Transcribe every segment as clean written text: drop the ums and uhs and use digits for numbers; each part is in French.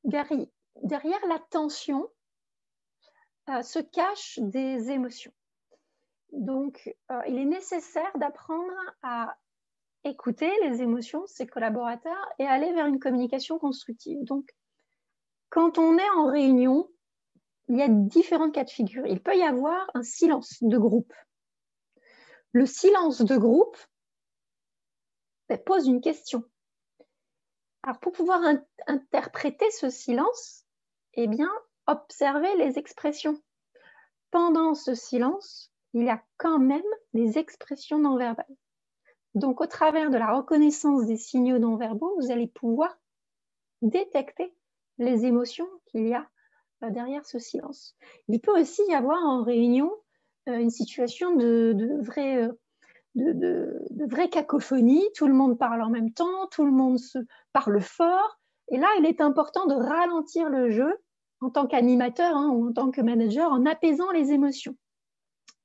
derrière la tension se cachent des émotions. Donc, il est nécessaire d'apprendre à écouter les émotions de ses collaborateurs et aller vers une communication constructive. Donc, quand on est en réunion, il y a différents cas de figure. Il peut y avoir un silence de groupe. Le silence de groupe pose une question. Alors, pour pouvoir interpréter ce silence, eh bien, observer les expressions. Pendant ce silence, il y a quand même des expressions non verbales. Donc, au travers de la reconnaissance des signaux non verbaux, vous allez pouvoir détecter les émotions qu'il y a derrière ce silence. Il peut aussi y avoir en réunion une situation de vraie cacophonie, tout le monde parle en même temps, tout le monde se parle fort, et là, il est important de ralentir le jeu en tant qu'animateur ou en tant que manager en apaisant les émotions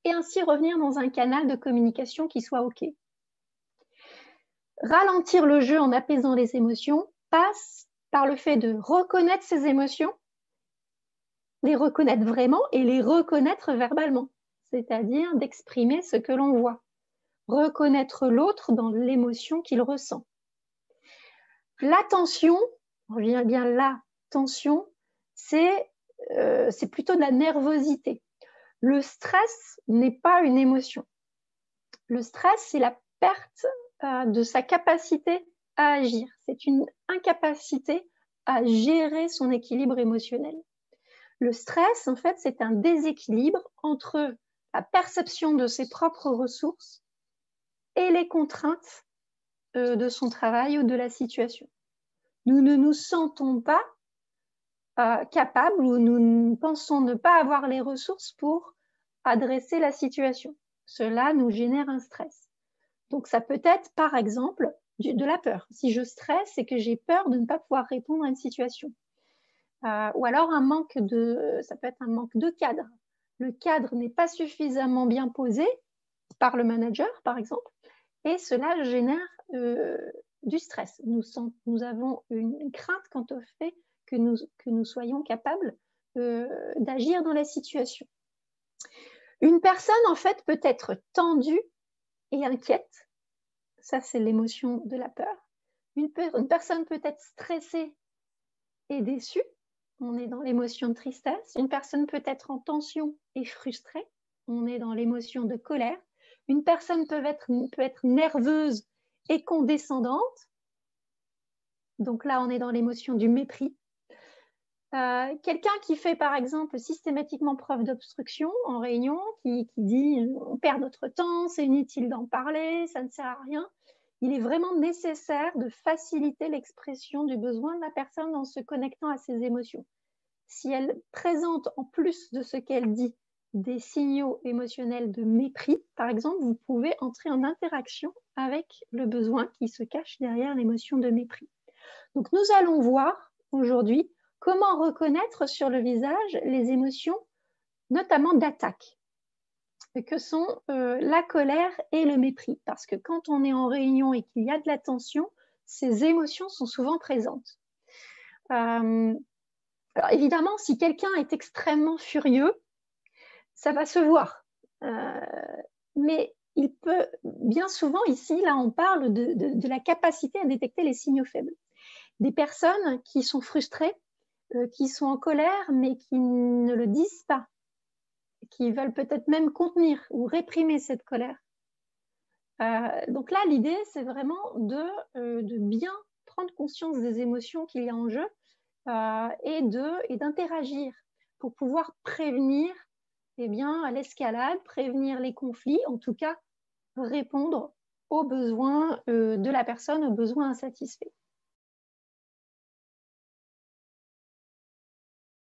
et ainsi revenir dans un canal de communication qui soit OK. Ralentir le jeu en apaisant les émotions passe par le fait de reconnaître ces émotions, les reconnaître vraiment et les reconnaître verbalement, c'est-à-dire d'exprimer ce que l'on voit, reconnaître l'autre dans l'émotion qu'il ressent. L'attention, on revient bien la tension, c'est plutôt de la nervosité. Le stress n'est pas une émotion. Le stress, c'est la perte de sa capacité à agir. C'est une incapacité à gérer son équilibre émotionnel. Le stress, en fait, c'est un déséquilibre entre la perception de ses propres ressources et les contraintes de son travail ou de la situation. Nous ne nous sentons pas capables ou nous pensons ne pas avoir les ressources pour adresser la situation. Cela nous génère un stress. Donc, ça peut être, par exemple, de la peur. Si je stresse, c'est que j'ai peur de ne pas pouvoir répondre à une situation. Ou alors, ça peut être un manque de cadre. Le cadre n'est pas suffisamment bien posé par le manager, par exemple, et cela génère du stress. Nous avons une crainte quant au fait que nous soyons capables d'agir dans la situation. Une personne, en fait, peut être tendue et inquiète. Ça, c'est l'émotion de la peur. Une personne peut être stressée et déçue. On est dans l'émotion de tristesse. Une personne peut être en tension et frustrée. On est dans l'émotion de colère. Une personne peut être nerveuse et condescendante. Donc là, on est dans l'émotion du mépris. Quelqu'un qui fait, par exemple, systématiquement preuve d'obstruction en réunion, qui dit « on perd notre temps, c'est inutile d'en parler, ça ne sert à rien », il est vraiment nécessaire de faciliter l'expression du besoin de la personne en se connectant à ses émotions. Si elle présente, en plus de ce qu'elle dit, des signaux émotionnels de mépris, par exemple, vous pouvez entrer en interaction avec le besoin qui se cache derrière l'émotion de mépris. Donc, nous allons voir aujourd'hui comment reconnaître sur le visage les émotions, notamment d'attaque, que sont la colère et le mépris. Parce que quand on est en réunion et qu'il y a de la tension, ces émotions sont souvent présentes. Alors évidemment, si quelqu'un est extrêmement furieux, ça va se voir. Mais il peut, bien souvent, ici, là, on parle de la capacité à détecter les signaux faibles. Des personnes qui sont frustrées, qui sont en colère, mais qui ne le disent pas, qui veulent peut-être même contenir ou réprimer cette colère. Donc là, l'idée, c'est vraiment de bien prendre conscience des émotions qu'il y a en jeu et d'interagir pour pouvoir prévenir l'escalade, prévenir les conflits, en tout cas répondre aux besoins de la personne, aux besoins insatisfaits.